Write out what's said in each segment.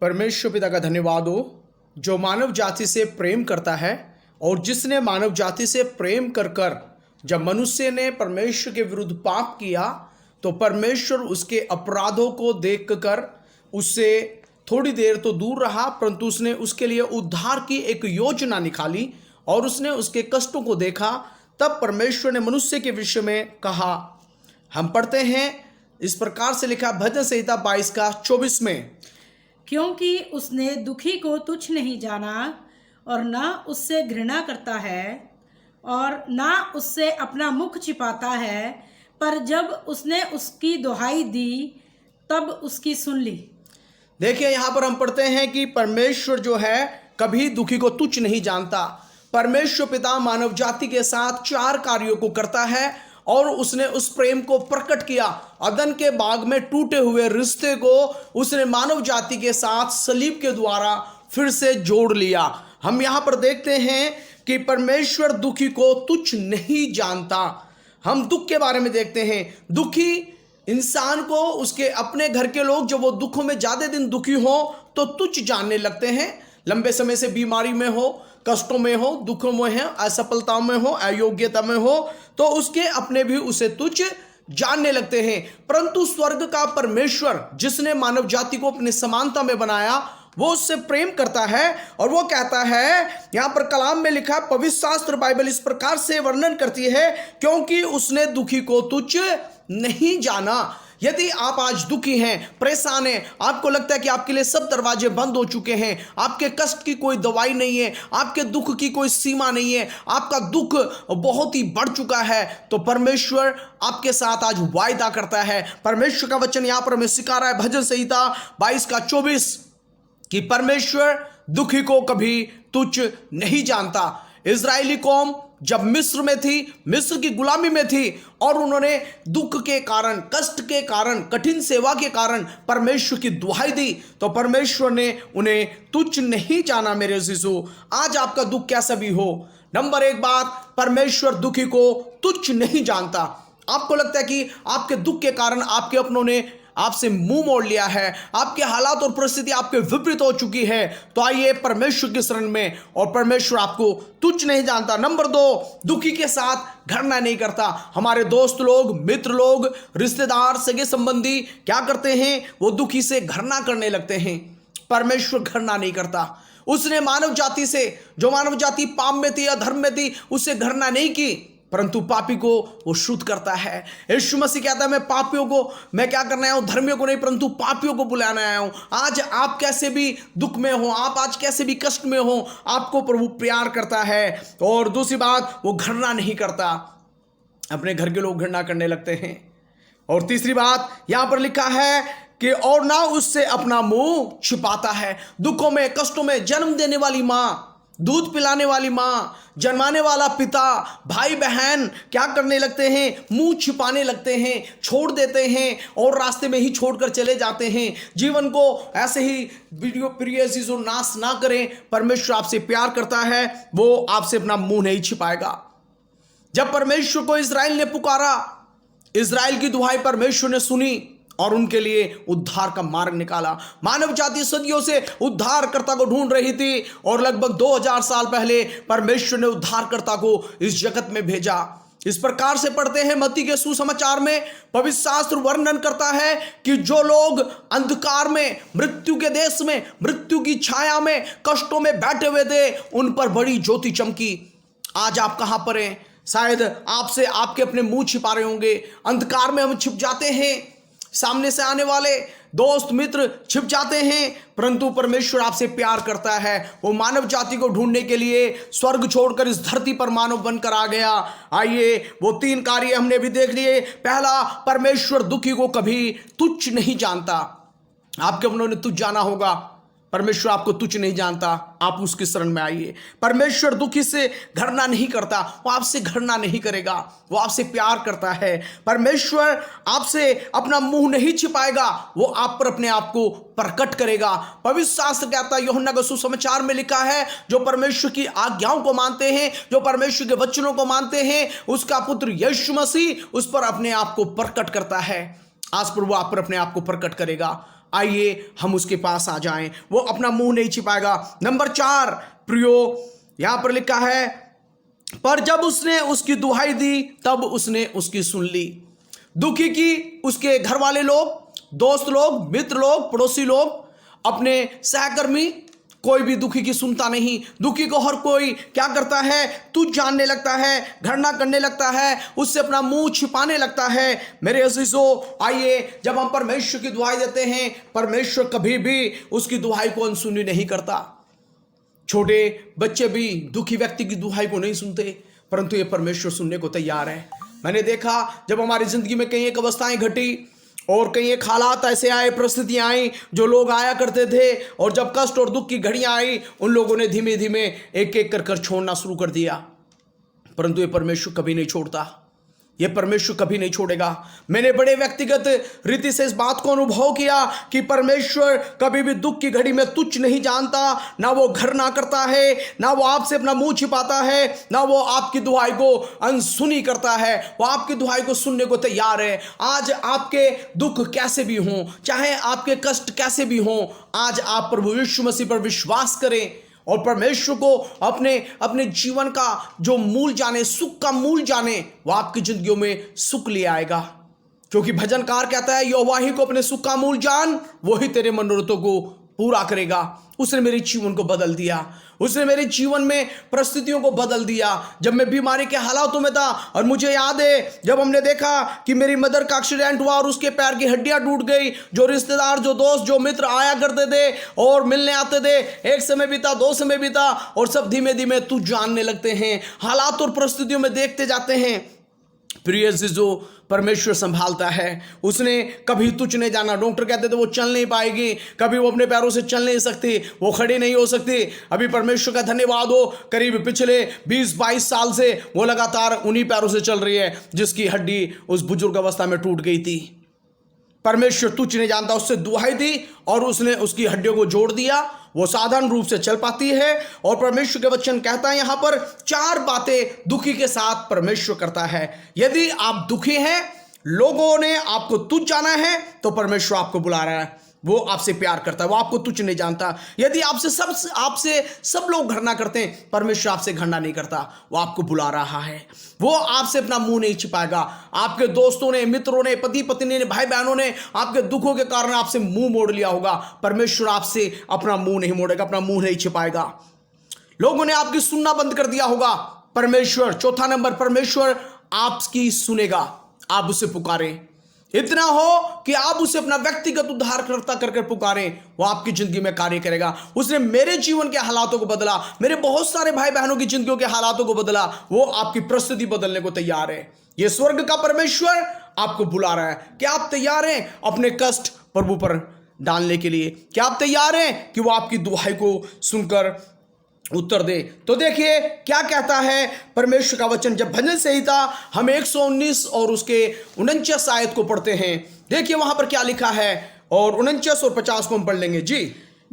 परमेश्वर पिता का धन्यवाद हो जो मानव जाति से प्रेम करता है और जिसने मानव जाति से प्रेम कर कर जब मनुष्य ने परमेश्वर के विरुद्ध पाप किया तो परमेश्वर उसके अपराधों को देख कर उससे थोड़ी देर तो दूर रहा, परंतु उसने उसके लिए उद्धार की एक योजना निकाली और उसने उसके कष्टों को देखा। तब परमेश्वर ने मनुष्य के विषय में कहा। हम पढ़ते हैं इस प्रकार से लिखा भजन संहिता 22 का 24 में, क्योंकि उसने दुखी को तुच्छ नहीं जाना और न उससे घृणा करता है और न उससे अपना मुख छिपाता है, पर जब उसने उसकी दुहाई दी तब उसकी सुन ली। देखिए यहाँ पर हम पढ़ते हैं कि परमेश्वर जो है कभी दुखी को तुच्छ नहीं जानता। परमेश्वर पिता मानव जाति के साथ 4 कार्यों को करता है और उसने उस प्रेम को प्रकट किया। अदन के बाग में टूटे हुए रिश्ते को उसने मानव जाति के साथ सलीब के द्वारा फिर से जोड़ लिया। हम यहाँ पर देखते हैं कि परमेश्वर दुखी को तुच्छ नहीं जानता। हम दुख के बारे में देखते हैं। दुखी इंसान को उसके अपने घर के लोग जब वो दुखों में ज़्यादा दिन दुखी हो तो तुच्छ जानने लगते हैं। लंबे समय से बीमारी में हो, कष्टों में हो, दुखों में हो, असफलताओं में हो, अयोग्यता में हो तो उसके अपने भी उसे तुच्छ जानने लगते हैं। परंतु स्वर्ग का परमेश्वर जिसने मानव जाति को अपनी समानता में बनाया वो उससे प्रेम करता है और वो कहता है, यहाँ पर कलाम में लिखा, पवित्र शास्त्र बाइबल इस प्रकार से वर्णन करती है, क्योंकि उसने दुखी को तुच्छ नहीं जाना। यदि आप आज दुखी हैं, परेशान हैं, आपको लगता है कि आपके लिए सब दरवाजे बंद हो चुके हैं, आपके कष्ट की कोई दवाई नहीं है, आपके दुख की कोई सीमा नहीं है, आपका दुख बहुत ही बढ़ चुका है, तो परमेश्वर आपके साथ आज वायदा करता है। परमेश्वर का वचन यहाँ पर हमें सिखा रहा है भजन संहिता 22 का 24 कि परमेश्वर दुखी को कभी तुच्छ नहीं जानता। इजरायली कौम जब मिस्र में थी, मिस्र की गुलामी में थी और उन्होंने दुख के कारण, कष्ट के कारण, कठिन सेवा के कारण परमेश्वर की दुहाई दी तो परमेश्वर ने उन्हें तुच्छ नहीं जाना। मेरे शिशु, आज आपका दुख कैसा भी हो, नंबर 1 बात, परमेश्वर दुखी को तुच्छ नहीं जानता। आपको लगता है कि आपके दुख के कारण आपके अपनों ने आपसे मुंह मोड़ लिया है, आपके हालात और परिस्थिति आपके विपरीत हो चुकी है, तो आइए परमेश्वर की शरण में, और परमेश्वर आपको तुच्छ नहीं जानता। नंबर 2, दुखी के साथ घृणा नहीं करता। हमारे दोस्त लोग, मित्र लोग, रिश्तेदार, सगे संबंधी क्या करते हैं, वो दुखी से घृणा करने लगते हैं। परमेश्वर घृणा नहीं करता। उसने मानव जाति से, जो मानव जाति पाप में थी, अधर्म में थी, उससे घृणा नहीं की, परंतु पापी को वो शुद्ध करता है। यीशु मसीह कहता है, मैं पापियों को, मैं क्या करने आया हूं, धर्मियों को नहीं परंतु पापियों को बुलाने आया हूं। आज आप कैसे भी दुख में हो, आप आज कैसे भी कष्ट में हो, आपको प्रभु प्यार करता है। और दूसरी बात, वो घृणा नहीं करता। अपने घर के लोग घृणा करने लगते हैं। और तीसरी बात यहां पर लिखा है कि और ना उससे अपना मुंह छिपाता है। दुखों में, कष्टों में जन्म देने वाली मां, दूध पिलाने वाली मां, जन्माने वाला पिता, भाई बहन क्या करने लगते हैं, मुंह छिपाने लगते हैं, छोड़ देते हैं और रास्ते में ही छोड़कर चले जाते हैं। जीवन को ऐसे ही प्रिय चीजों नाश ना करें। परमेश्वर आपसे प्यार करता है, वो आपसे अपना मुंह नहीं छिपाएगा। जब परमेश्वर को इजराइल ने पुकारा, इजराइल की दुहाई परमेश्वर ने सुनी और उनके लिए उद्धार का मार्ग निकाला। मानव जाति सदियों से उद्धारकर्ता को ढूंढ रही थी और लगभग 2000 साल पहले परमेश्वर ने उद्धारकर्ता को इस जगत में भेजा। इस प्रकार से पढ़ते हैं मत्ती के सुसमाचार में, पवित्र शास्त्र वर्णन करता है कि जो लोग अंधकार में, मृत्यु के देश में, मृत्यु की छाया में, कष्टों में बैठे हुए थे, उन पर बड़ी ज्योति चमकी। आज आप कहां पर हैं? शायद आपसे आपके अपने मुंह छिपा रहे होंगे। अंधकार में हम छिप जाते हैं, सामने से आने वाले दोस्त मित्र छिप जाते हैं, परंतु परमेश्वर आपसे प्यार करता है। वो मानव जाति को ढूंढने के लिए स्वर्ग छोड़कर इस धरती पर मानव बनकर आ गया। आइए, वो 3 कार्य हमने भी देख लिए। पहला, परमेश्वर दुखी को कभी तुच्छ नहीं जानता। आपके अपनों ने तुच्छ जाना होगा, परमेश्वर आपको तुच्छ नहीं जानता। आप उसकी शरण में आइए। परमेश्वर दुखी से घृणा नहीं करता, वो आपसे घृणा नहीं करेगा, वो आपसे प्यार करता है। परमेश्वर आपसे अपना मुंह नहीं छिपाएगा, वो आप पर अपने आप को प्रकट करेगा। पवित्र शास्त्र कहता है, यूहन्ना के सुसमाचार में लिखा है, जो परमेश्वर की आज्ञाओं को मानते हैं, जो परमेश्वर के वचनों को मानते हैं, उसका पुत्र यीशु मसीह उस पर अपने आप को प्रकट करता है। आज प्रभु आप पर अपने आप को प्रकट करेगा। आइए हम उसके पास आ जाएं, वो अपना मुंह नहीं छिपाएगा। नंबर 4 प्रियो, यहां पर लिखा है, पर जब उसने उसकी दुहाई दी तब उसने उसकी सुन ली। दुखी की उसके घर वाले लोग, दोस्त लोग, मित्र लोग, पड़ोसी लोग, अपने सहकर्मी, कोई भी दुखी की सुनता नहीं। दुखी को हर कोई क्या करता है, तुच्छ जानने लगता है, घृणा करने लगता है, उससे अपना मुंह छिपाने लगता है। मेरे अजीजों, आइए जब हम परमेश्वर की दुहाई देते हैं, परमेश्वर कभी भी उसकी दुहाई को अनसुनी नहीं करता। छोटे बच्चे भी दुखी व्यक्ति की दुहाई को नहीं सुनते, परंतु ये परमेश्वर सुनने को तैयार है। मैंने देखा जब हमारी जिंदगी में कई एक अवस्थाएं घटी और कई एक हालात ऐसे आए, परिस्थितियां आई, जो लोग आया करते थे, और जब कष्ट और दुख की घड़ियां आई, उन लोगों ने धीमे धीमे एक एक कर छोड़ना शुरू कर दिया। परंतु ये परमेश्वर कभी नहीं छोड़ता, ये परमेश्वर कभी नहीं छोड़ेगा। मैंने बड़े व्यक्तिगत रीति से इस बात को अनुभव किया कि परमेश्वर कभी भी दुख की घड़ी में तुच्छ नहीं जानता, ना वो घृणा करता है, ना वो आपसे अपना मुंह छिपाता है, ना वो आपकी दुहाई को अनसुनी करता है। वो आपकी दुहाई को सुनने को तैयार है। आज आपके दुख कैसे भी हों, चाहे आपके कष्ट कैसे भी हों, आज आप प्रभु यीशु मसीह पर विश्वास करें और परमेश्वर को अपने जीवन का जो मूल जाने, सुख का मूल जाने, वो आपकी जिंदगियों में सुख ले आएगा। क्योंकि भजनकार कहता है, यहोवा ही को अपने सुख का मूल जान, वो ही तेरे मनोरथों को पूरा करेगा। उसने मेरे जीवन को बदल दिया, उसने मेरे जीवन में परिस्थितियों को बदल दिया। जब मैं बीमारी के हालातों में था, और मुझे याद है जब हमने देखा कि मेरी मदर का एक्सीडेंट हुआ और उसके पैर की हड्डियां टूट गई, जो रिश्तेदार, जो दोस्त, जो मित्र आया करते थे और मिलने आते थे, एक समय बीता, 2 समय बीता, और सब धीमे धीमे तू जानने लगते हैं, हालात और परिस्थितियों में देखते जाते हैं। प्रिय जो परमेश्वर संभालता है, उसने कभी तुच्छ नहीं जाना। डॉक्टर कहते थे वो चल नहीं पाएगी, कभी वो अपने पैरों से चल नहीं सकती, वो खड़ी नहीं हो सकती। अभी परमेश्वर का धन्यवाद हो, करीब पिछले 20-22 साल से वो लगातार उन्हीं पैरों से चल रही है, जिसकी हड्डी उस बुजुर्ग अवस्था में टूट गई थी। परमेश्वर तुच्छ नहीं जानता, उससे दुहाई दी और उसने उसकी हड्डियों को जोड़ दिया, वो साधारण रूप से चल पाती है। और परमेश्वर के वचन कहता है यहां पर 4 बातें दुखी के साथ परमेश्वर करता है। यदि आप दुखी हैं, लोगों ने आपको तुच्छ जाना है, तो परमेश्वर आपको बुला रहा है, वो आपसे प्यार करता है, वो आपको तुच्छ नहीं जानता। यदि आपसे सब लोग घृणा करते हैं, परमेश्वर आपसे घृणा नहीं करता, वो आपको बुला रहा है, वो आपसे अपना मुंह नहीं छिपाएगा। आपके दोस्तों ने, मित्रों ने, पति पत्नी ने, भाई बहनों ने आपके दुखों के कारण आपसे मुंह मोड़ लिया होगा, परमेश्वर आपसे अपना मुंह नहीं मोड़ेगा, अपना मुंह नहीं छिपाएगा। लोगों ने आपकी सुनना बंद कर दिया होगा, परमेश्वर, चौथा नंबर, परमेश्वर आपकी सुनेगा। आप उसे पुकारें, इतना हो कि आप उसे अपना व्यक्तिगत उद्धारकर्ता करके पुकारें, वो आपकी जिंदगी में कार्य करेगा। उसने मेरे जीवन के हालातों को बदला, मेरे बहुत सारे भाई बहनों की जिंदगियों के हालातों को बदला, वो आपकी परिस्थिति बदलने को तैयार है। ये स्वर्ग का परमेश्वर आपको बुला रहा है। क्या आप तैयार हैं अपने कष्ट प्रभु पर डालने के लिए? क्या आप तैयार हैं कि वो आपकी दुहाई को सुनकर उत्तर दे? तो देखिए क्या कहता है परमेश्वर का वचन, जब भजन संहिता हम 119 और उसके 49 आयत को पढ़ते हैं, देखिए वहां पर क्या लिखा है, और 49 और 50 को हम पढ़ लेंगे जी।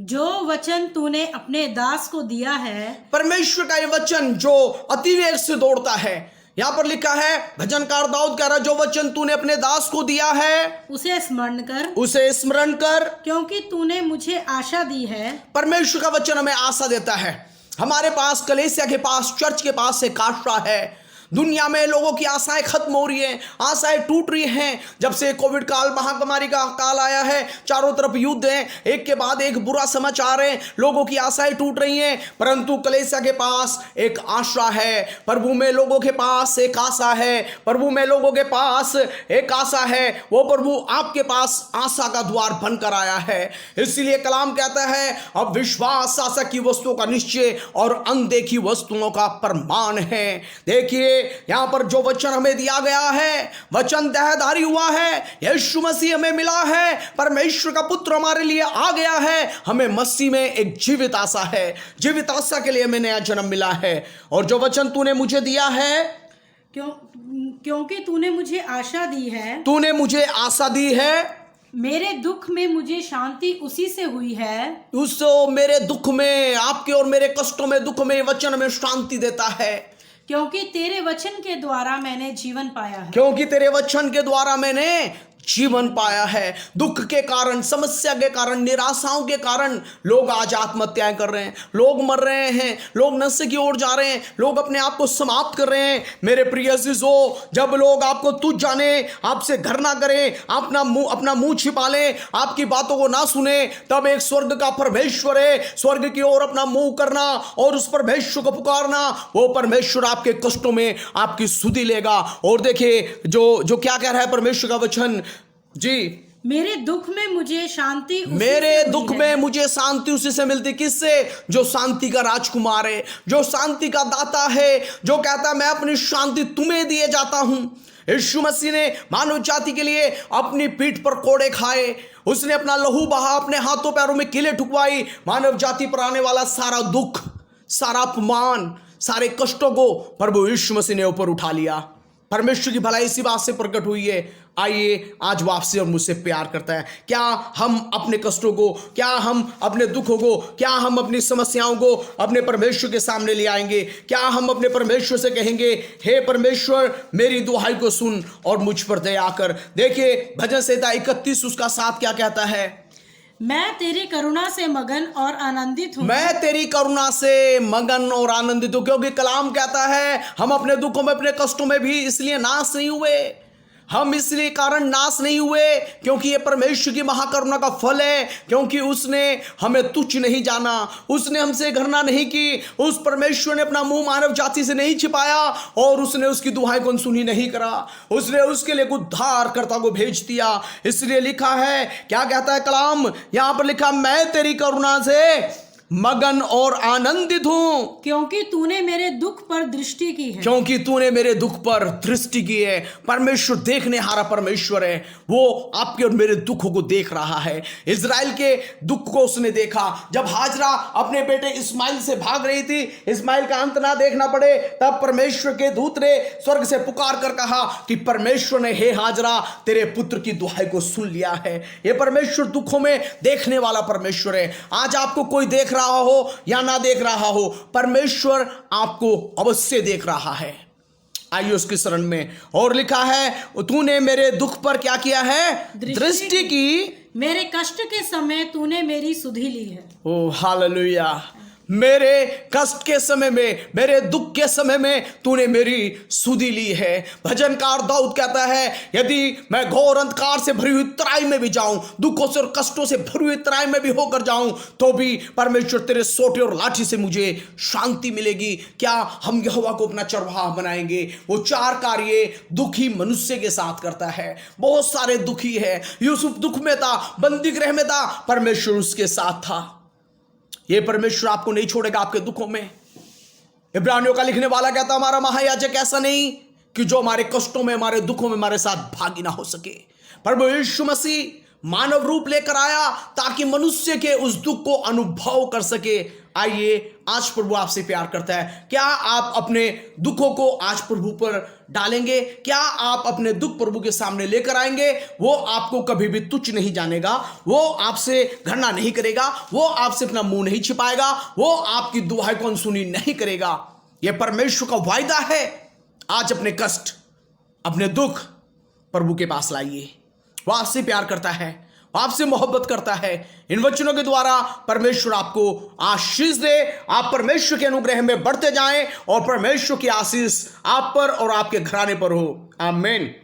जो वचन तूने अपने दास को दिया है, परमेश्वर का ये वचन जो अतिवेग से दौड़ता है, यहां पर लिखा है, भजनकार दाऊद कह रहा है, जो वचन तूने अपने दास को दिया है उसे स्मरण कर, उसे स्मरण कर, क्योंकि तूने मुझे आशा दी है। परमेश्वर का वचन हमें आशा देता है। हमारे पास, कलीसिया के पास, चर्च के पास एक आशा है। दुनिया में लोगों की आशाएं खत्म हो रही हैं, आशाएं टूट रही हैं। जब से कोविड काल, महामारी का काल आया है, चारों तरफ युद्ध है, एक के बाद एक बुरा समाचार है, लोगों की आशाएं टूट रही हैं। परंतु कलीसिया के पास एक आशा है, प्रभु में लोगों के पास एक आशा है, प्रभु में लोगों के पास एक आशा है। वो प्रभु आपके पास आशा का द्वार बनकर आया है। इसलिए कलाम कहता है, अब विश्वास आशा की वस्तुओं का निश्चय और अनदेखी वस्तुओं का प्रमाण है। देखिए यहां पर जो वचन हमें दिया गया है, वचन देहधारी हुआ है, यीशु मसीह हमें मिला है, परमेश्वर का पुत्र हमारे लिए आ गया है। हमें मसीह में एक जीवित आशा है, जीवित आशा के लिए हमें नया जन्म मिला है। और जो वचन तूने मुझे दिया है, क्योंकि तूने मुझे आशा दी है, तूने मुझे आशा दी है, मेरे दुख में मुझे शांति उसी से हुई है। उससे मेरे दुख में, आपके और मेरे कष्टों में, दुख में वचन में शांति देता है। क्योंकि तेरे वचन के द्वारा मैंने जीवन पाया है, क्योंकि तेरे वचन के द्वारा मैंने जीवन पाया है। दुख के कारण, समस्या के कारण, निराशाओं के कारण लोग आज आत्महत्याएं कर रहे हैं, लोग मर रहे हैं, लोग नशे की ओर जा रहे हैं, लोग अपने आप को समाप्त कर रहे हैं। मेरे प्रिय अजीजों, जब लोग आपको तुच्छ जाने, आपसे घर ना करें, अपना मुंह छिपा लें, आपकी बातों को ना सुने, तब एक स्वर्ग का परमेश्वर है, स्वर्ग की ओर अपना मुंह करना और उस परमेश्वर को पुकारना, वो परमेश्वर आपके कष्टों में आपकी सुधि लेगा। और देखिए जो क्या कह रहा है परमेश्वर का वचन जी, मेरे दुख में मुझे शांति मेरे दुख में मुझे शांति उसी से मिलती। किससे? जो शांति का राजकुमार है, जो शांति का दाता है, जो कहता है मैं अपनी शांति तुम्हें दिए जाता हूं। यीशु मसीह ने मानव जाति के लिए अपनी पीठ पर कोड़े खाए, उसने अपना लहू बहा, अपने हाथों पैरों में कीलें ठुकवाई। मानव जाति पर आने वाला सारा दुख, सारा अपमान, सारे कष्टों को प्रभु यीशु मसीह ने ऊपर उठा लिया। परमेश्वर की भलाई इसी बात से प्रकट हुई है। आइए, आज वो आपसे और मुझसे प्यार करता है। क्या हम अपने कष्टों को, क्या हम अपने दुखों को, क्या हम अपनी समस्याओं को अपने परमेश्वर के सामने ले आएंगे? क्या हम अपने परमेश्वर से कहेंगे, हे परमेश्वर मेरी दुहाई को सुन और मुझ पर दया कर? देखिए भजन संहिता 31 उसका 7 क्या कहता है? मैं तेरी करुणा से मगन और आनंदित हूँ। मैं तेरी करुणा से मगन और आनंदित हूं, क्योंकि कलाम कहता है हम अपने दुखों में, अपने कष्टों में भी इसलिए नाश नहीं हुए, हम इसलिए कारण नाश नहीं हुए क्योंकि ये परमेश्वर की महाकरुणा का फल है, क्योंकि उसने हमें तुच्छ नहीं जाना, उसने हमसे घृणा नहीं की, उस परमेश्वर ने अपना मुंह मानव जाति से नहीं छिपाया और उसने उसकी दुहाई को अनसुनी नहीं करा, उसने उसके लिए उद्धारकर्ता को भेज दिया। इसलिए लिखा है, क्या कहता है कलाम? यहां पर लिखा, मैं तेरी करुणा से मगन और आनंदित हूं, क्योंकि तूने मेरे दुख पर दृष्टि की है। क्योंकि तूने मेरे दुख पर दृष्टि की है। परमेश्वर देखने हारा परमेश्वर है, वो आपके और मेरे दुखों को देख रहा है। इजराइल के दुख को उसने देखा। जब हाजरा अपने बेटे इस्माइल से भाग रही थी, इस्माइल का अंत ना देखना पड़े, तब परमेश्वर के दूत ने स्वर्ग से पुकार कर कहा कि परमेश्वर ने, हे हाजरा, तेरे पुत्र की दुहाई को सुन लिया है। ये परमेश्वर दुखों में देखने वाला परमेश्वर है। आज आपको कोई देख रहा हो या ना देख रहा हो, परमेश्वर आपको अवश्य देख रहा है। आइए उसकी शरण में। और लिखा है, तूने मेरे दुख पर क्या किया है? दृष्टि की। मेरे कष्ट के समय तूने मेरी सुधि ली है। ओ हालेलुया। मेरे कष्ट के समय में, मेरे दुख के समय में तूने मेरी सुधि ली है। भजनकार दाऊद कहता है, यदि मैं घोर अंधकार से भरी हुई तराई में भी जाऊं, दुखों से और कष्टों से भरी हुई तराई में भी होकर जाऊं, तो भी परमेश्वर तेरे सोटे और लाठी से मुझे शांति मिलेगी। क्या हम यहोवा को अपना चरवाहा बनाएंगे? वो 4 कार्य दुखी मनुष्य के साथ करता है। बहुत सारे दुखी है। यूसुफ दुख में था, बंदी गृह में था, परमेश्वर उसके साथ था। ये परमेश्वर आपको नहीं छोड़ेगा आपके दुखों में। इब्रानियों का लिखने वाला कहता, हमारा महायाजक ऐसा नहीं कि जो हमारे कष्टों में, हमारे दुखों में हमारे साथ भागी ना हो सके। प्रभु यीशु मसीह मानव रूप लेकर आया ताकि मनुष्य के उस दुख को अनुभव कर सके। आइए, आज प्रभु आपसे प्यार करता है। क्या आप अपने दुखों को आज प्रभु पर डालेंगे? क्या आप अपने दुख प्रभु के सामने लेकर आएंगे? वो आपको कभी भी तुच्छ नहीं जानेगा, वो आपसे घृणा नहीं करेगा, वो आपसे अपना मुंह नहीं छिपाएगा, वो आपकी दुहाई को अनसुनी नहीं करेगा। यह परमेश्वर का वायदा है। आज अपने कष्ट, अपने दुख प्रभु के पास लाइए। वो आपसे प्यार करता है, आपसे मोहब्बत करता है। इन वचनों के द्वारा परमेश्वर आपको आशीष दे। आप परमेश्वर के अनुग्रह में बढ़ते जाएं और परमेश्वर की आशीष आप पर और आपके घराने पर हो। आमीन।